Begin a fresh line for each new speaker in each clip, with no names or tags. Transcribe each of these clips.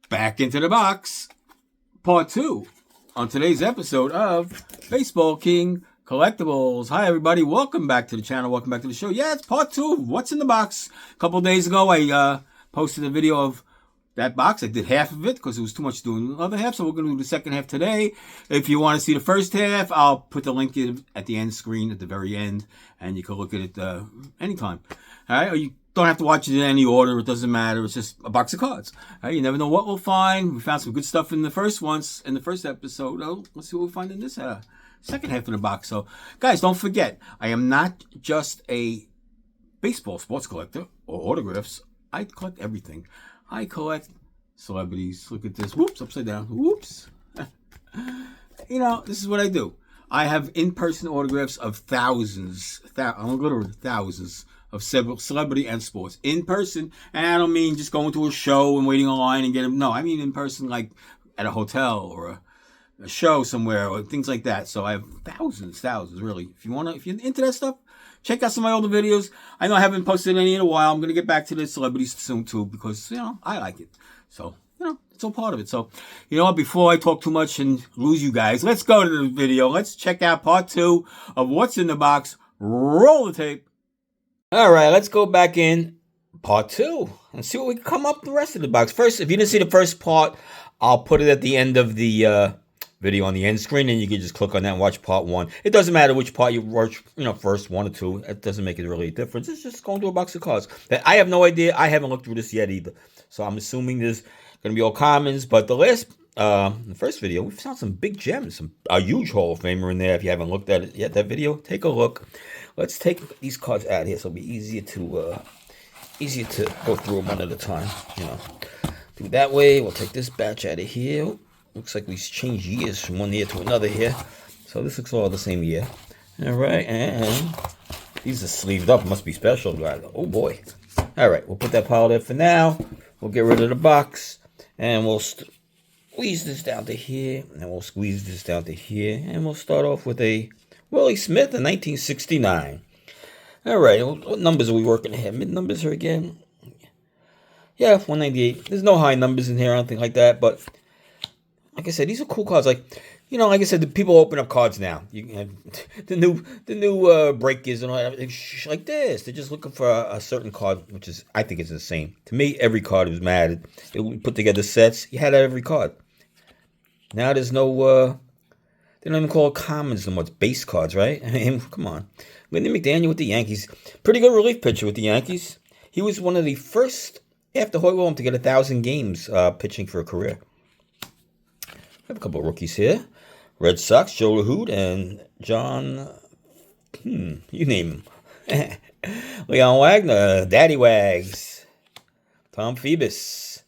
Back into the box, part 2 on today's episode of Baseball King Collectibles. Hi everybody, welcome back to the channel, welcome back to the show. Yeah, it's part 2 of What's in the Box. A couple days ago I posted a video of that box. I did half of it because it was too much doing the other half, so we're going to do the second half today. If you want to see the first half, I'll put the link at the end screen at the very end, and you can look at it anytime. All right, or you don't have to watch it in any order. It doesn't matter. It's just a box of cards. All right, you never know what we'll find. We found some good stuff in the first episode. Oh, let's see what we find in this second half of the box. So, guys, don't forget, I am not just a baseball sports collector or autographs. I collect everything. I collect celebrities. Look at this. Whoops, upside down. Whoops. You know, this is what I do. I have in-person autographs of thousands, literally thousands of celebrity and sports. In person, and I don't mean just going to a show and waiting in line and getting them. No, I mean in person, like at a hotel or a show somewhere or things like that. So I have thousands, really. If you're into that stuff, check out some of my older videos. I know I haven't posted any in a while. I'm going to get back to the celebrities soon too because, I like it. So, it's all part of it. So, before I talk too much and lose you guys, let's go to the video. Let's check out part 2 of What's in the Box. Roll the tape. All right, let's go back in part 2 and see what we can come up with the rest of the box. First, if you didn't see the first part, I'll put it at the end of the video on the end screen, and you can just click on that and watch part 1. It doesn't matter which part you watch, first 1 or 2. It doesn't make it really a difference. It's just going through a box of cards. I have no idea. I haven't looked through this yet either. So I'm assuming there's going to be all commons. But the first video, we found some big gems. A huge Hall of Famer in there. If you haven't looked at it yet, that video, take a look. Let's take these cards out here so it'll be easier to go through them one at a time. Do it that way. We'll take this batch out of here. Looks like we changed years from one year to another here. So this looks all the same year. All right, and these are sleeved up. Must be special. Oh boy. All right, we'll put that pile there for now. We'll get rid of the box, and we'll squeeze this down to here, and we'll squeeze this down to here, and we'll start off with a Willie Smith in 1969. All right, what numbers are we working here? Mid numbers here again? Yeah, 198. There's no high numbers in here or anything like that, but like I said, these are cool cards. Like I said, the people open up cards now. You have the new breakers and all that, like this. They're just looking for a certain card, which is, I think, is the same. To me, every card was mad. We put together sets. You had every card. Now there's no. They don't even call it commons no more. It's base cards, right? I mean, come on. Lindy McDaniel with the Yankees. Pretty good relief pitcher with the Yankees. He was one of the first, after Hoy Williams, to get 1,000 games pitching for a career. I have a couple of rookies here. Red Sox, Joe LaHood, and John, you name him. Leon Wagner, Daddy Wags. Tom Phoebus.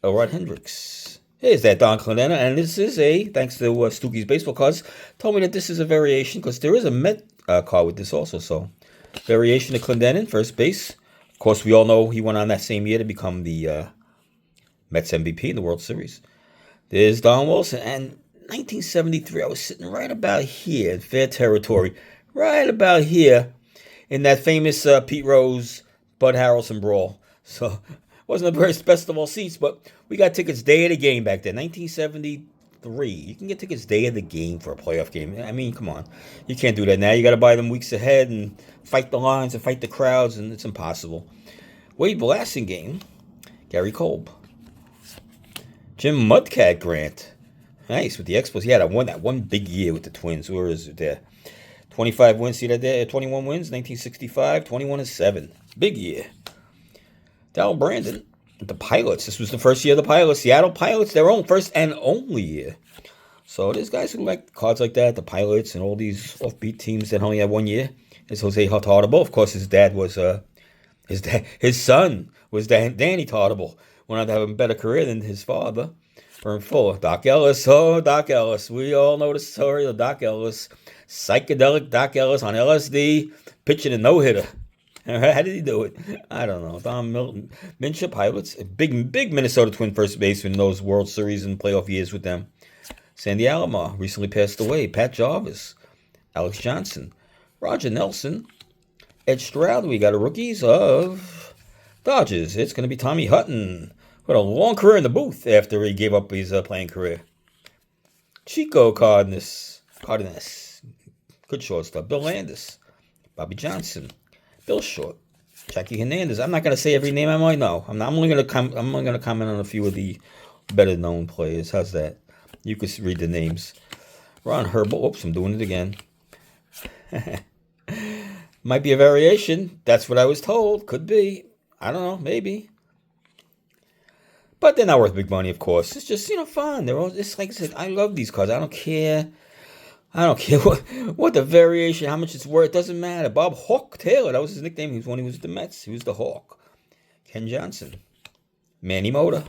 Elrod Hendricks. Here's that Don Clendenin, and this is thanks to Stooky's Baseball Cards, told me that this is a variation, because there is a Met card with this also, so variation of Clendenin, first base. Of course, we all know he went on that same year to become the Mets MVP in the World Series. There's Don Wilson, and 1973, I was sitting right about here in fair territory, right about here in that famous Pete Rose, Bud Harrelson brawl. So wasn't the best of all seats, but we got tickets day of the game back then, 1973. You can get tickets day of the game for a playoff game. I mean, come on. You can't do that now. You got to buy them weeks ahead and fight the lines and fight the crowds, and it's impossible. Wade Blasingame, Gary Kolb. Jim Mudcat Grant. Nice, with the Expos. He had that one big year with the Twins. Where is it there? 25 wins, see that there? 21 wins, 1965, 21-7. Big year. Dal Brandon, the Pilots. This was the first year of the Pilots. Seattle Pilots, their own first and only year. So there's guys who like cards like that, the Pilots and all these offbeat teams that only had 1 year. There's Jose Tartable. Of course, his son was Danny Tartable. Went on to have a better career than his father. Vern Fuller. Doc Ellis. Oh, Doc Ellis. We all know the story of Doc Ellis. Psychedelic Doc Ellis on LSD, pitching a no-hitter. How did he do it? I don't know. Don Milton. Minship Pilots. Big Minnesota Twin first baseman in those World Series and playoff years with them. Sandy Alomar recently passed away. Pat Jarvis. Alex Johnson. Roger Nelson. Ed Stroud. We got a rookies of Dodgers. It's going to be Tommy Hutton. What a long career in the booth after he gave up his playing career. Chico Cardenas, good shortstop. Bill Landis, Bobby Johnson, Bill Short, Jackie Hernandez. I'm not going to say every name I might know. I'm only going to comment on a few of the better known players. How's that? You can read the names. Ron Herbal. Oops, I'm doing it again. Might be a variation. That's what I was told. Could be. I don't know. Maybe. But they're not worth big money, of course. It's just, fun. They're all, it's like I said, I love these cards. I don't care what the variation, how much it's worth. It doesn't matter. Bob Hawk Taylor, that was his nickname. He was when he was at the Mets. He was the Hawk. Ken Johnson. Manny Mota.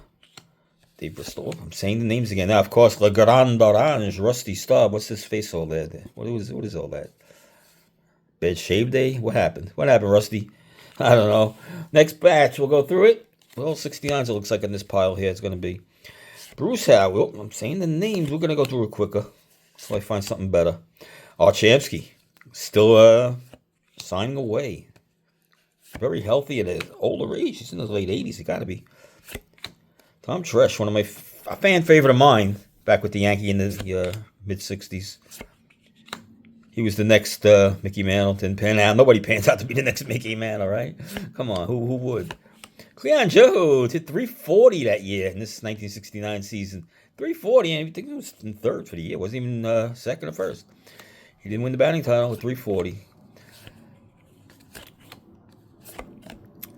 Dave Bristol. I'm saying the names again. Now, of course, Le Grand Orange, Rusty Staub. What's his face all there? What is all that? Bad shave day? What happened? What happened, Rusty? I don't know. Next batch, we'll go through it. Well, 69s it looks like in this pile here it's going to be. Bruce Howell. I'm saying the names. We're going to go through it quicker until I find something better. Art Shamsky. Still signing away. Very healthy at an older age. He's in his late 80s. He got to be. Tom Tresh, one of a fan favorite of mine, back with the Yankee in the mid-60s. He was the next Mickey Mantle. Didn't pan out. Nobody pans out to be the next Mickey Mantle, right? Come on, who would? Cleon Jones hit 340 that year in this 1969 season. 340, and I think he was in third for the year. Wasn't even second or first. He didn't win the batting title with 340.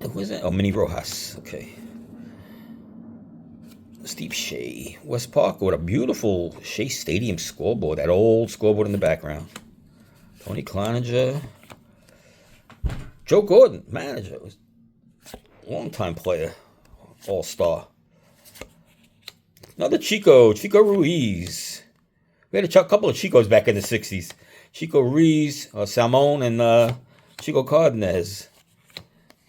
Who was that? Oh, Minnie Rojas. Okay. Steve Shea. West Park with a beautiful Shea Stadium scoreboard. That old scoreboard in the background. Tony Cloninger. Joe Gordon, manager. Long-time player. All-star. Another Chico Ruiz. We had a couple of Chicos back in the 60s. Chico Ruiz, Salmon, and Chico Cardenas.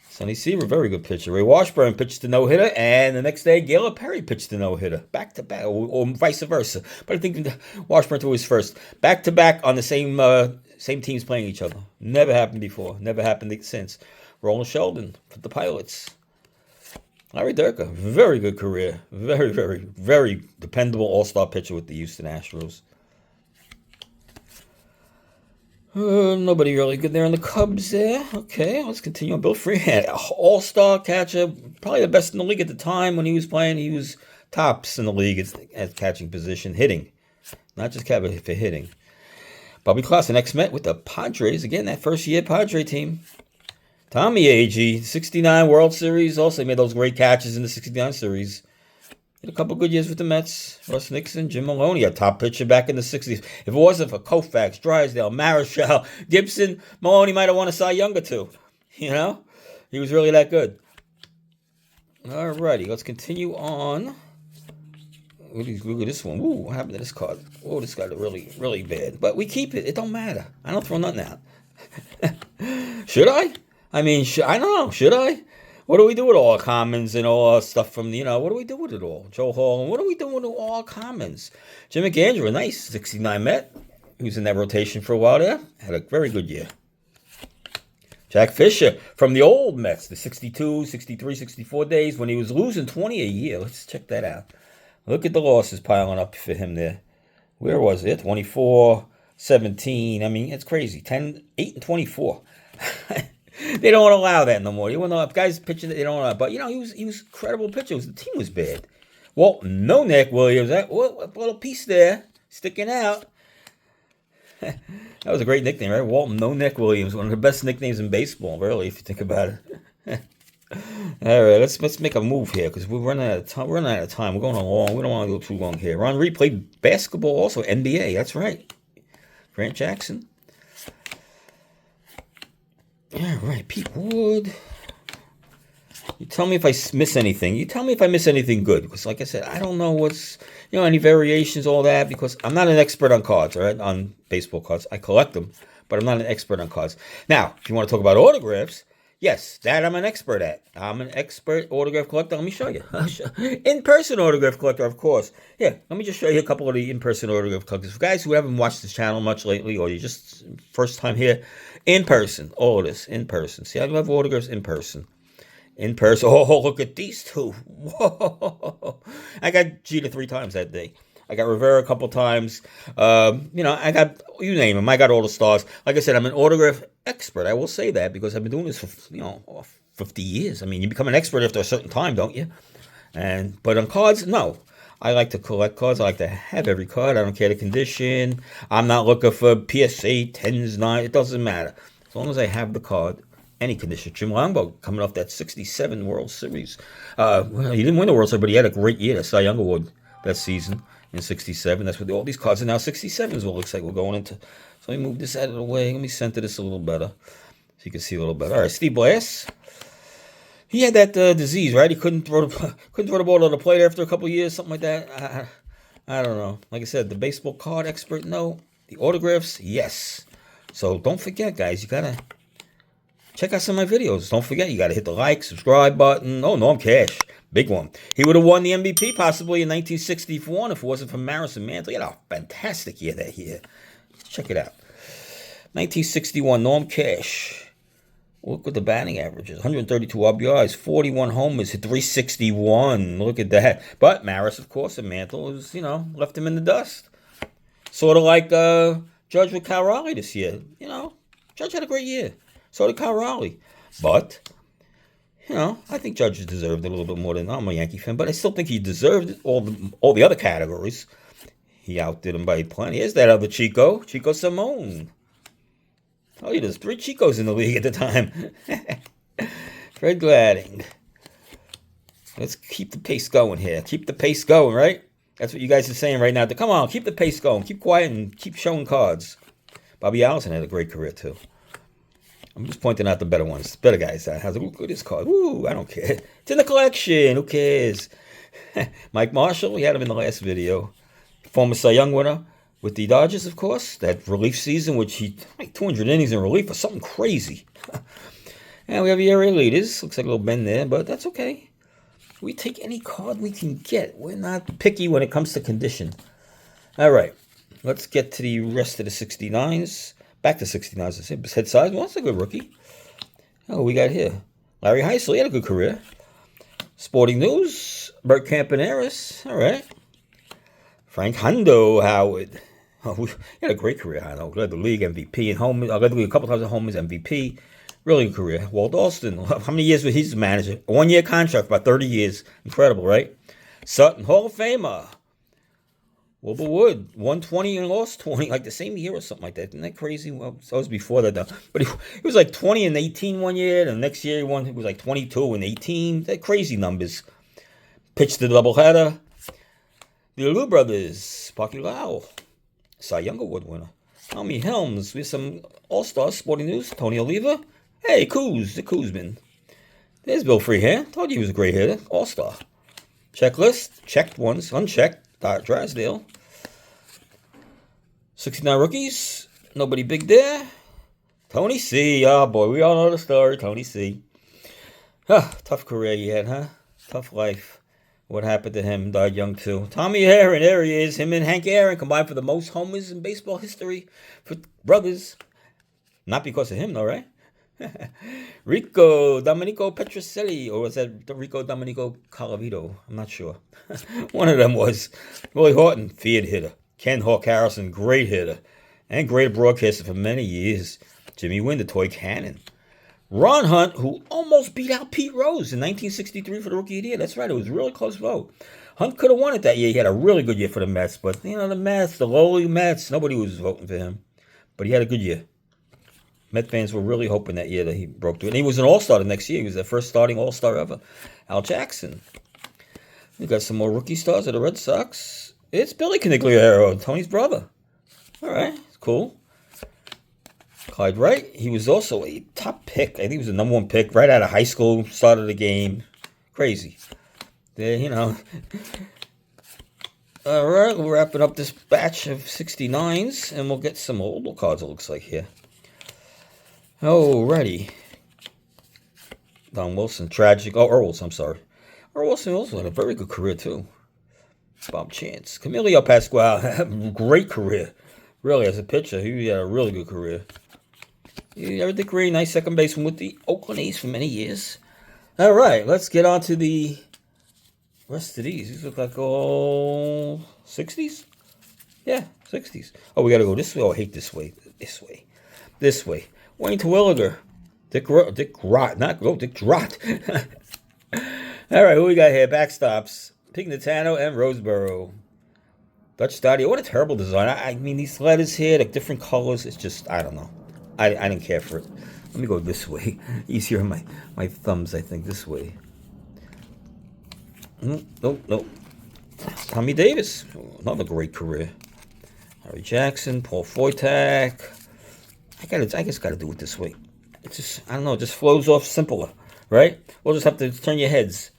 Sonny Seaver, very good pitcher. Ray Washburn pitched the no-hitter, and the next day, Gaylord Perry pitched the no-hitter. Back-to-back, or vice versa. But I think Washburn threw his first. Back-to-back on the same teams playing each other. Never happened before. Never happened since. Roland Sheldon for the Pilots. Larry Durka, very good career. Very, very, very dependable all-star pitcher with the Houston Astros. Nobody really good there in the Cubs there. Okay, let's continue on. Bill Freehan, all-star catcher, probably the best in the league at the time when he was playing. He was tops in the league at catching position, hitting. Not just catching, for hitting. Bobby Klassen, ex-Met with the Padres. Again, that first year Padre team. Tommy Agee, 69 World Series. Also made those great catches in the 69 series. Had a couple good years with the Mets. Russ Nixon, Jim Maloney, a top pitcher back in the 60s. If it wasn't for Koufax, Drysdale, Marichal, Gibson, Maloney might have won a Cy Young or two. He was really that good. Alrighty, let's continue on. Look at this one. Ooh, what happened to this card? Oh, this got really, really bad. But we keep it. It don't matter. I don't throw nothing out. Should I? I mean, I don't know. Should I? What do we do with all our commons and all our stuff from, what do we do with it all? Joe Hall, and what do we do with all our commons? Jim McAndrew, a nice 69 Met. He was in that rotation for a while there. Had a very good year. Jack Fisher from the old Mets, the 62, 63, 64 days when he was losing 20 a year. Let's check that out. Look at the losses piling up for him there. Where was it? 24, 17. I mean, it's crazy. 10, 8, and 24. They don't allow that no more. You know, if guys pitching, they don't allow. But he was a credible pitcher. The team was bad. Well, no Nick Williams. A little piece there sticking out. That was a great nickname, right? Walton No Neck Williams, one of the best nicknames in baseball, really, if you think about it. All right, let's make a move here because we're running out of time. We're going along. We don't want to go too long here. Ron Reed played basketball also, NBA. That's right. Grant Jackson. All right, Pete Wood. You tell me if I miss anything. You tell me if I miss anything good. Because like I said, I don't know what's, any variations, all that. Because I'm not an expert on cards, all right? On baseball cards. I collect them, but I'm not an expert on cards. Now, if you want to talk about autographs, yes, that I'm an expert at. I'm an expert autograph collector. Let me show you. In-person autograph collector, of course. Yeah, let me just show you a couple of the in-person autograph collectors. For guys who haven't watched this channel much lately, or you're just first time here, in person. All of this, in person. See, I love autographs in person.
in person. Oh, look at these two. Whoa. I got Jeter 3 times that day. I got Rivera a couple times. I got, you name them. I got all the stars. Like I said, I'm an autograph expert. I will say that because I've been doing this for, 50 years. I mean, you become an expert after a certain time, don't you? But on cards, no. I like to collect cards. I like to have every card. I don't care the condition. I'm not looking for PSA 10s, 9. It doesn't matter. As long as I have the card, any condition. Jim Longbow coming off that 67 World Series. Well, he didn't win the World Series, but he had a great year. The Cy Young Award that season in 67. That's what all these cards are now 67s. What it looks like we're going into. So let me move this out of the way. Let me center this a little better so you can see a little better. All right, Steve Blass. He had that disease, right? He couldn't throw the ball to the plate after a couple of years, something like that. I don't know. Like I said, the baseball card expert, no. The autographs, yes. So don't forget, guys, you gotta check out some of my videos. Don't forget, you gotta hit the like, subscribe button. Oh, Norm Cash, big one. He would have won the MVP possibly in 1961 if it wasn't for Maris and Mantle. He had a fantastic year that year. Check it out. 1961, Norm Cash. Look at the batting averages. 132 RBIs, 41 homers, hit 361. Look at that. But Maris, of course, and Mantle was, left him in the dust. Sort of like Judge with Cal Raleigh this year. Judge had a great year. So did Cal Raleigh. But, I think Judge deserved a little bit more than I'm a Yankee fan. But I still think he deserved all the other categories. He outdid him by plenty. Here's that other Chico Simone. Oh, there's 3 Chicos in the league at the time. Fred Gladding. Let's keep the pace going here. Keep the pace going, right? That's what you guys are saying right now. Come on, keep the pace going. Keep quiet and keep showing cards. Bobby Allison had a great career, too. I'm just pointing out the better ones. Better guys. Look at this card. Woo, I don't care. It's in the collection. Who cares? Mike Marshall, we had him in the last video. Former Cy Young winner. With the Dodgers, of course, that relief season, which he like 200 innings in relief or something crazy. And we have the area leaders. Looks like a little bend there, but that's okay. We take any card we can get. We're not picky when it comes to condition. All right, let's get to the rest of the 69s. Back to 69s. Head size. Well, that's a good rookie. Oh, we got here. Larry Heisel, he had a good career. Sporting News. Bert Campaneris. All right. Frank Hondo Howard. Oh, he had a great career, Hondo. Led the league MVP and home. Led the league a couple times at home as MVP. Really good career. Walt Alston. How many years was he manager? A 1-year contract, about 30 years. Incredible, right? Sutton, Hall of Famer. Wilbur Wood, 120 and lost 20, like the same year or something like that. Isn't that crazy? Well, that was before that, though. But he was like 20 and 18 one year, and the next year he was like 22 and 18. They're crazy numbers. Pitched the doubleheader. The Lou brothers, Sparky Lau, Cy Young Award winner. Tommy Helms with some All-Stars, Sporting News. Tony Oliva. Hey, Coos, the Koosman. There's Bill Freehan. Told you he was a great hitter. All-Star. Checklist. Checked ones. Unchecked. Drysdale. 69 rookies. Nobody big there. Tony C. Oh, boy. We all know the story. Tony C. Tough career he had, huh? Tough life. What happened to him? Died young, too. Tommy Aaron, there he is. Him and Hank Aaron combined for the most homers in baseball history for brothers. Not because of him, though, right? Rico Domenico Petrocelli, or was that Rico Domenico Calavito? I'm not sure. One of them was. Willie Horton, feared hitter. Ken Hawk Harrison, great hitter. And great broadcaster for many years. Jimmy Wynn, the toy cannon. Ron Hunt, who almost beat out Pete Rose in 1963 for the Rookie of the Year. That's right, it was a really close vote. Hunt could have won it that year. He had a really good year for the Mets. But, the Mets, the lowly Mets, nobody was voting for him. But he had a good year. Met fans were really hoping that year that he broke through. And he was an All-Star the next year. He was the first starting All-Star ever. Al Jackson. We got some more rookie stars of the Red Sox. It's Billy Canigliaro, Tony's brother. All right, cool. Clyde Wright, he was also a top pick. I think he was the number 1 pick right out of high school, started the game. Crazy. There, All right, we're wrapping up this batch of 69s, and we'll get some older cards, it looks like, here. Alrighty. Don Wilson, tragic. Oh, Earl Wilson, I'm sorry. Earl Wilson also had a very good career, too. Bob Chance. Camilo Pascual, great career. Really, as a pitcher, he had a really good career. He had a great, nice second baseman with the Oakland A's for many years. All right, let's get on to the rest of these. These look like all 60s? Yeah, 60s. Oh, we got to go this way. Oh, I hate this way. This way. This way. Wayne Terwilliger. Dick Rott. Dick Rott. All right, who we got here? Backstops. Pignatano and Roseboro. Dutch Stadio. What a terrible design. I mean, these letters here, the different colors, it's just, I don't know. I didn't care for it. Let me go this way. Easier on my thumbs, I think, this way. Nope. Tommy Davis. Another great career. Harry Jackson, Paul Foytak. I just got to do it this way. It's just, I don't know, it just flows off simpler, right? We'll just have to turn your heads.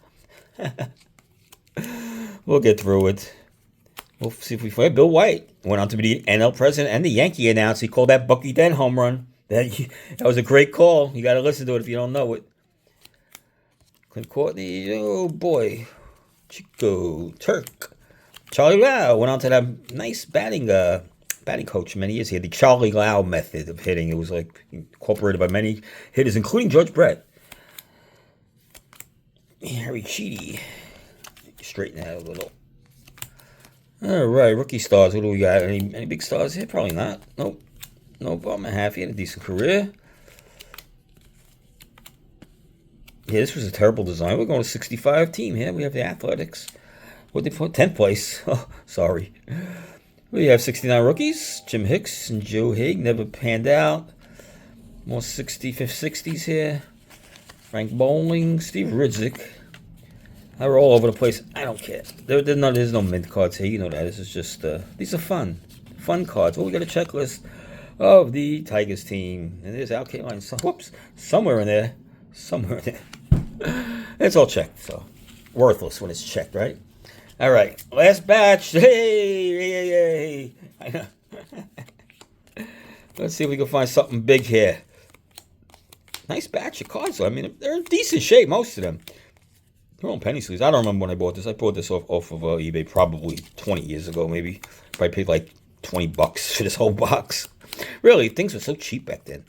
We'll get through it. We'll see if we find Bill White. Went on to be the NL president and the Yankee announcer. He called that Bucky Dent home run. That was a great call. You got to listen to it if you don't know it. Clint Courtney, oh boy. Chico Turk. Charlie Lau went on to that nice batting coach for many years. He had the Charlie Lau method of hitting. It was like incorporated by many hitters, including George Brett. Harry Cheedy. Straighten that a little. All right, rookie stars. What do we got? Any big stars here? Probably not. Nope. Bob Mahaffey had a decent career. Yeah, this was a terrible design. We're going to 65 team here. We have the Athletics. What they put? 10th place. Oh, sorry. We have 69 rookies. Jim Hicks and Joe Haig never panned out. More 65th, 60s here. Frank Bowling, Steve Ridzik. They're all over the place. I don't care. There's no mint cards here. You know that. This is just, these are fun cards. Well, we got a checklist of the Tigers team. And there's Al Kaline. Whoops. Somewhere in there. It's all checked, so worthless when it's checked, right? All right. Last batch. Hey. I know. Let's see if we can find something big here. Nice batch of cards, though. I mean, they're in decent shape, most of them. They're on penny sleeves. I don't remember when I bought this. I bought this off of eBay probably 20 years ago, maybe. Probably paid like $20 for this whole box. Really, things were so cheap back then.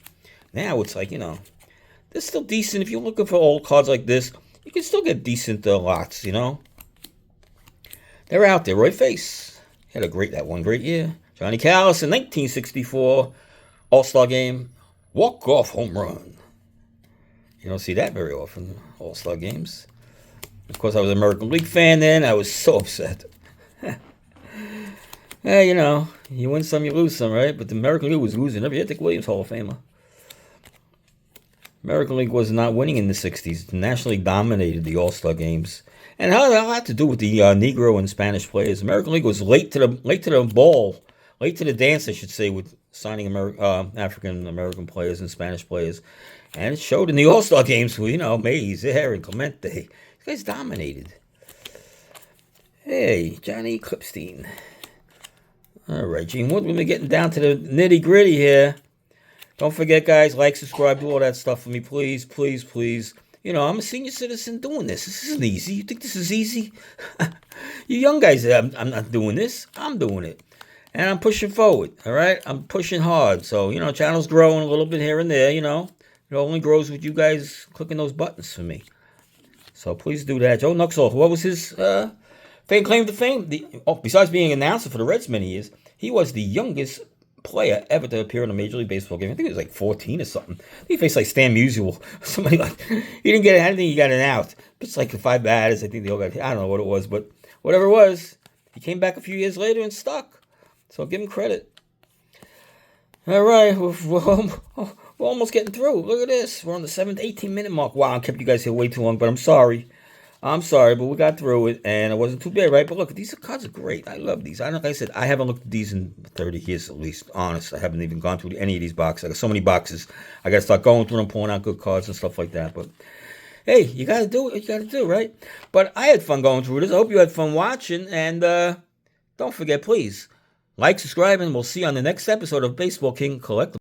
Now it's like, they're still decent. If you're looking for old cards like this, you can still get decent lots, They're out there. Roy Face had that one great year. Johnny Callis in 1964 All-Star Game walk-off home run. You don't see that very often, All-Star games. Of course, I was an American League fan then. I was so upset. Hey, you win some, you lose some, right? But the American League was losing every year. Dick Williams, Hall of Famer. American League was not winning in the 60s. The National League dominated the All-Star games. And how that had to do with the Negro and Spanish players. American League was late to the dance, I should say, with signing African American players and Spanish players. And it showed in the All-Star games with, Mays, Air, and Clemente. These guys dominated. Hey, Johnny Clipstein. All right, Gene Wood, we're getting down to the nitty-gritty here. Don't forget, guys, like, subscribe, do all that stuff for me, please. I'm a senior citizen doing this. This isn't easy. You think this is easy? You young guys, I'm not doing this. I'm doing it. And I'm pushing forward, all right? I'm pushing hard. So, channel's growing a little bit here and there, It only grows with you guys clicking those buttons for me. So please do that. Joe Nuxall, what was his claim to fame? Besides being an announcer for the Reds many years, he was the youngest player ever to appear in a Major League Baseball game. I think it was like 14 or something. He faced like Stan Musial. Somebody he didn't get anything, he got an out. It's like 5 batters. I think they all got, I don't know what it was, but whatever it was, he came back a few years later and stuck. So I'll give him credit. All right, we're almost getting through. Look at this. We're on the 18-minute mark. Wow, I kept you guys here way too long, but I'm sorry, but we got through it, and it wasn't too bad, right? But look, these cards are great. I love these. Like I said, I haven't looked at these in 30 years at least. Honest, I haven't even gone through any of these boxes. I got so many boxes. I got to start going through them, pulling out good cards and stuff like that. But hey, you got to do what you got to do, right? But I had fun going through this. I hope you had fun watching, and don't forget, please, like, subscribe, and we'll see you on the next episode of Baseball King Collectibles.